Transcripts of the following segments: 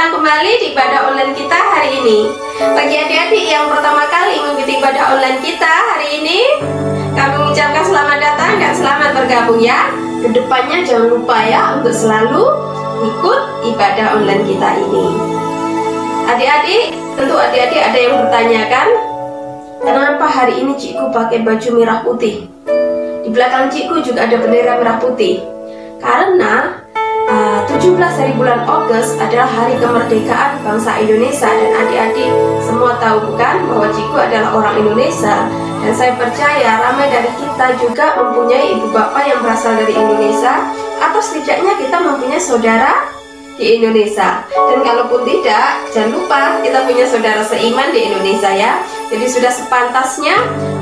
datang kembali di ibadah online kita hari ini. Bagi adik-adik yang pertama kali mengikuti ibadah online kita hari ini, kami mengucapkan selamat datang dan selamat bergabung ya. Kedepannya jangan lupa ya untuk selalu ikut ibadah online kita ini. Adik-adik, tentu adik-adik ada yang bertanyakan, kenapa hari ini Cikgu pakai baju merah putih? Di belakang Cikgu juga ada bendera merah putih. Karena 17 hari bulan Agustus adalah hari kemerdekaan bangsa Indonesia, dan adik-adik semua tahu bukan bahwa Cikgu adalah orang Indonesia, dan saya percaya ramai dari kita juga mempunyai ibu bapak yang berasal dari Indonesia, atau setidaknya kita mempunyai saudara di Indonesia. Dan kalaupun tidak, jangan lupa kita punya saudara seiman di Indonesia ya. Jadi sudah sepantasnya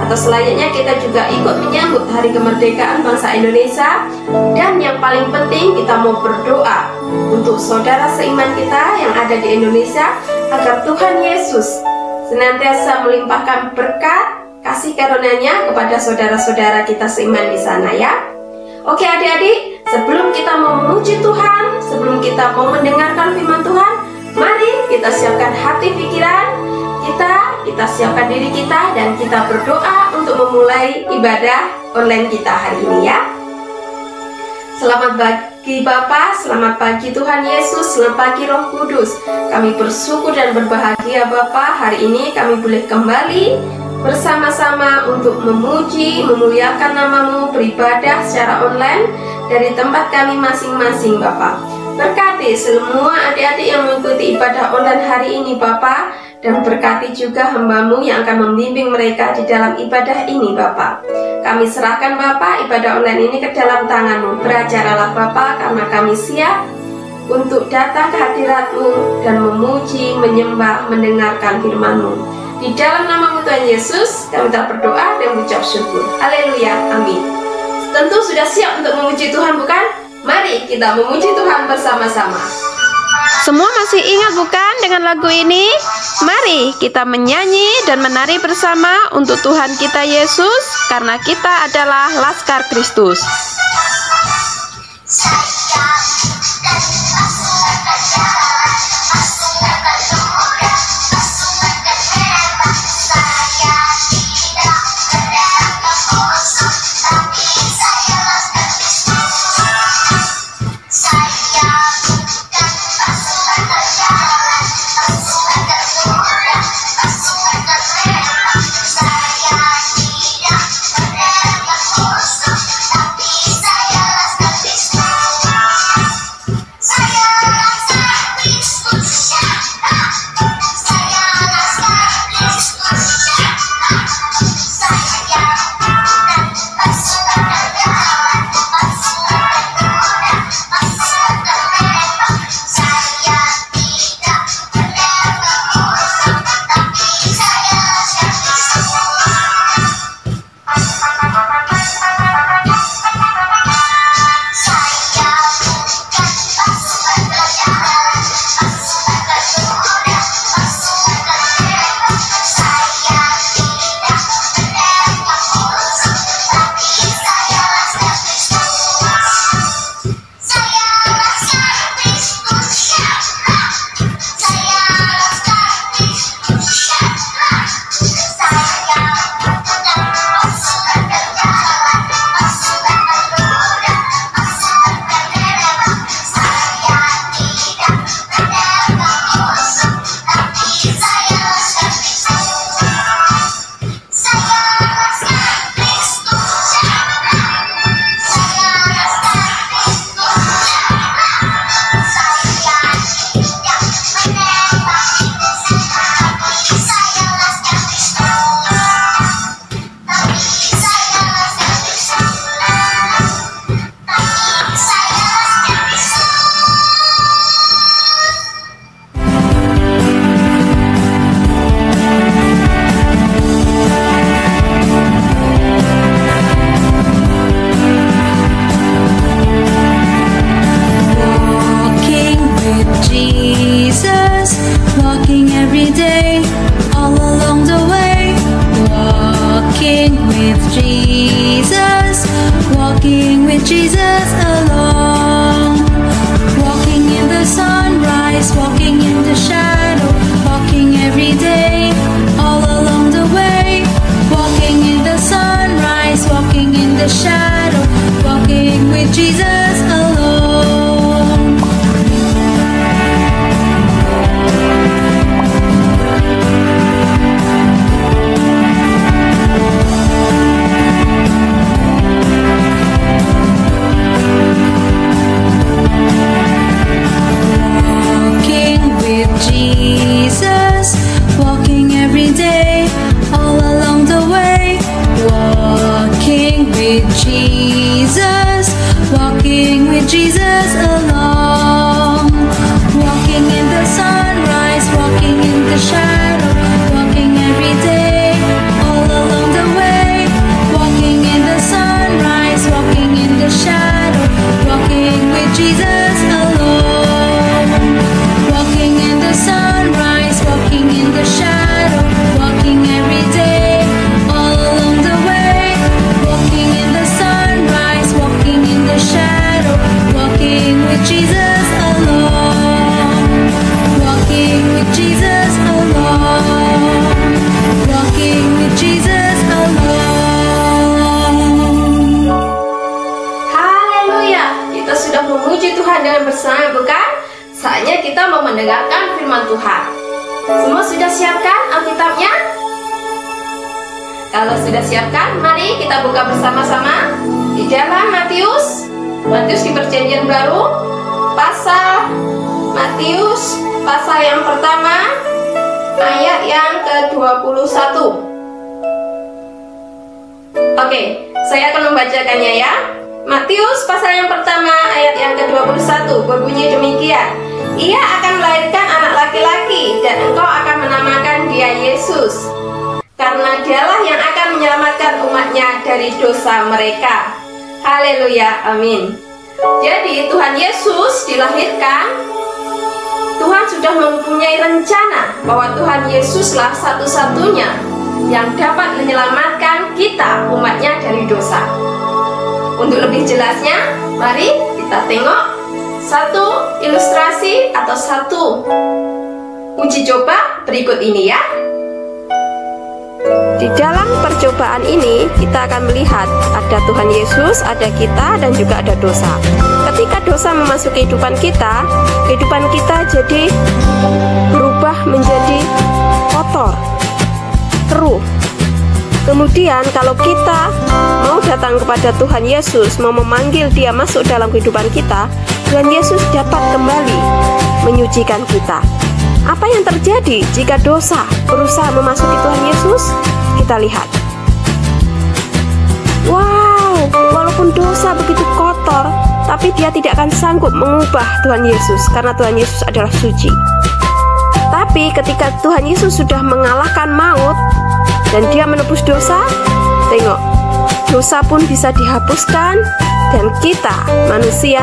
atau selayaknya kita juga ikut menyambut hari kemerdekaan bangsa Indonesia. Dan yang paling penting, kita mau berdoa untuk saudara seiman kita yang ada di Indonesia, agar Tuhan Yesus senantiasa melimpahkan berkat kasih karunia-Nya kepada saudara-saudara kita seiman di sana ya. Oke adik-adik, sebelum kita mau memuji Tuhan, sebelum kita mau mendengarkan firman Tuhan, mari kita siapkan hati pikiran kita siapkan diri kita, dan kita berdoa untuk memulai ibadah online kita hari ini ya. Selamat pagi Bapa, selamat pagi Tuhan Yesus, selamat pagi Roh Kudus. Kami bersyukur dan berbahagia Bapa, hari ini kami boleh kembali bersama-sama untuk memuji, memuliakan nama-Mu, beribadah secara online dari tempat kami masing-masing Bapa. Berkati semua adik-adik yang mengikuti ibadah online hari ini Bapa, dan berkati juga hamba-Mu yang akan membimbing mereka di dalam ibadah ini Bapa. Kami serahkan Bapa ibadah online ini ke dalam tangan-Mu. Berajaralah Bapa, karena kami siap untuk datang ke hadirat-Mu dan memuji, menyembah, mendengarkan firman-Mu. Di dalam nama-Mu Tuhan Yesus, kami telah berdoa dan mengucap syukur. Haleluya, amin. Tentu sudah siap untuk memuji Tuhan bukan? Mari kita memuji Tuhan bersama-sama. Semua masih ingat bukan dengan lagu ini? Mari kita menyanyi dan menari bersama untuk Tuhan kita Yesus, karena kita adalah Laskar Kristus. Jesus alone, walking in the sunrise sunrise, walking in the shadow, walking every day, all along the way. Walking in the sunrise, walking in the shadow, walking with Jesus alone. Walking with Jesus, walking every day, all along the way. Walking with Jesus, walking with Jesus along. Walking in the sunrise, walking in the shadow, walking every day, all along the way. Walking in the sunrise, walking in the shadow, walking with Jesus alone. Walking in the sunrise, walking in the shadow, walking every day, all along the way. Walking in the sunrise, walking in the shadow, walking with Jesus alone. Walking with Jesus alone. Walking with Jesus alone. Haleluya, kita sudah memuji Tuhan dengan bersama, bukan? Saatnya kita mau mendengarkan firman Tuhan. Semua sudah siapkan Alkitabnya? Kalau sudah siapkan, mari kita buka bersama-sama di dalam Matius di Perjanjian Baru, Matius pasal yang pertama, ayat yang ke-21. Oke, saya akan membacakannya ya. Matius pasal yang pertama ayat yang ke-21 berbunyi demikian. Ia akan melahirkan anak laki-laki dan engkau akan menamakan dia Yesus, karena dialah yang akan menyelamatkan umatnya dari dosa mereka. Haleluya, amin. Jadi Tuhan Yesus dilahirkan. Tuhan sudah mempunyai rencana bahwa Tuhan Yesuslah satu-satunya yang dapat menyelamatkan kita umatnya dari dosa. Untuk lebih jelasnya, mari kita tengok satu ilustrasi atau satu uji coba berikut ini ya. Di dalam percobaan ini kita akan melihat ada Tuhan Yesus, ada kita, dan juga ada dosa. Ketika dosa memasuki kehidupan kita jadi berubah menjadi kotor, keruh. Kemudian kalau kita mau datang kepada Tuhan Yesus, mau memanggil dia masuk dalam kehidupan kita, Tuhan Yesus dapat kembali menyucikan kita. Apa yang terjadi jika dosa berusaha memasuki Tuhan Yesus? Kita lihat. Wow, walaupun dosa begitu kotor, tapi dia tidak akan sanggup mengubah Tuhan Yesus, karena Tuhan Yesus adalah suci. Tapi ketika Tuhan Yesus sudah mengalahkan maut dan dia menebus dosa, tengok, dosa pun bisa dihapuskan dan kita manusia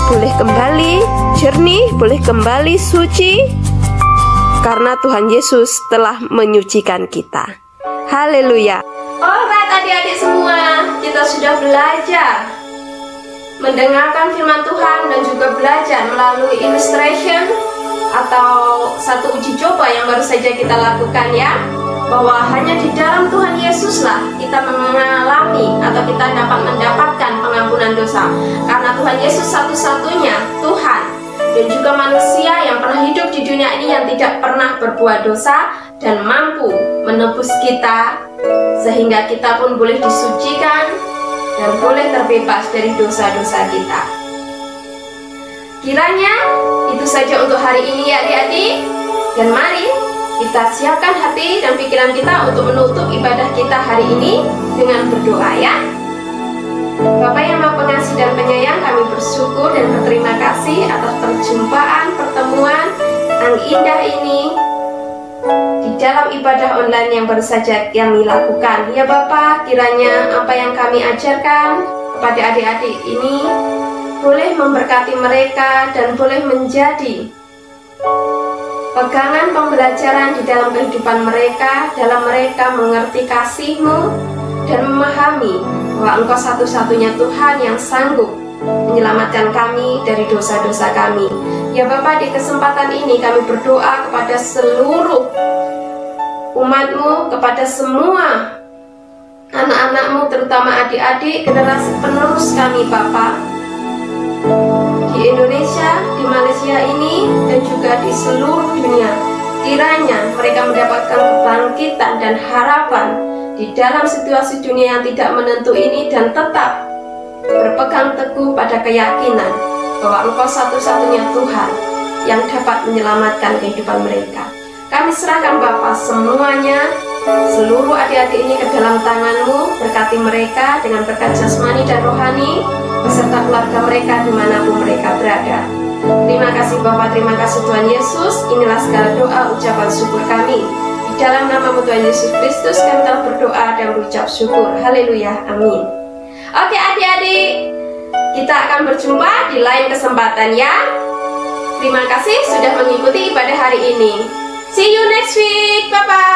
boleh kembali jernih, boleh kembali suci karena Tuhan Yesus telah menyucikan kita. Haleluya. Alright adik-adik semua, kita sudah belajar mendengarkan firman Tuhan dan juga belajar melalui illustration atau satu uji coba yang baru saja kita lakukan ya, bahwa hanya di dalam Tuhan Yesuslah kita mengalami atau kita dapat mendapatkan pengampunan dosa, karena Tuhan Yesus satu-satunya Tuhan dan juga manusia yang pernah hidup di dunia ini yang tidak pernah berbuat dosa dan mampu menebus kita sehingga kita pun boleh disucikan dan boleh terbebas dari dosa-dosa kita. Kiranya itu saja untuk hari ini ya adik-adik, dan mari kita siapkan hati dan pikiran kita untuk menutup ibadah kita hari ini dengan berdoa ya. Bapa yang Maha Pengasih dan Penyayang, kami bersyukur dan berterima kasih atas perjumpaan pertemuan yang indah ini di dalam ibadah online yang baru saja kami lakukan. Ya Bapa, kiranya apa yang kami ajarkan kepada adik-adik ini boleh memberkati mereka dan boleh menjadi pegangan pembelajaran di dalam kehidupan mereka, dalam mereka mengerti kasih-Mu dan memahami bahwa Engkau satu-satunya Tuhan yang sanggup menyelamatkan kami dari dosa-dosa kami. Ya Bapa, di kesempatan ini kami berdoa kepada seluruh umat-Mu, kepada semua anak-anak-Mu, terutama adik-adik generasi penerus kami Bapa, di Indonesia, di Malaysia ini, dan juga di seluruh dunia. Kiranya mereka mendapatkan kebangkitan dan harapan di dalam situasi dunia yang tidak menentu ini, dan tetap berpegang teguh pada keyakinan bahwa Engkau satu-satunya Tuhan yang dapat menyelamatkan kehidupan mereka. Kami serahkan Bapa semuanya, seluruh adik-adik ini ke dalam tangan-Mu. Berkati mereka dengan berkat jasmani dan rohani, beserta keluarga mereka dimanapun mereka berada. Terima kasih Bapa, terima kasih Tuhan Yesus. Inilah segala doa ucapan syukur kami. Di dalam nama-Mu Tuhan Yesus Kristus kami telah berdoa dan berucap syukur. Haleluya, amin. Oke adik-adik, kita akan berjumpa di lain kesempatan ya. Terima kasih sudah mengikuti ibadah hari ini. See you next week, bye-bye.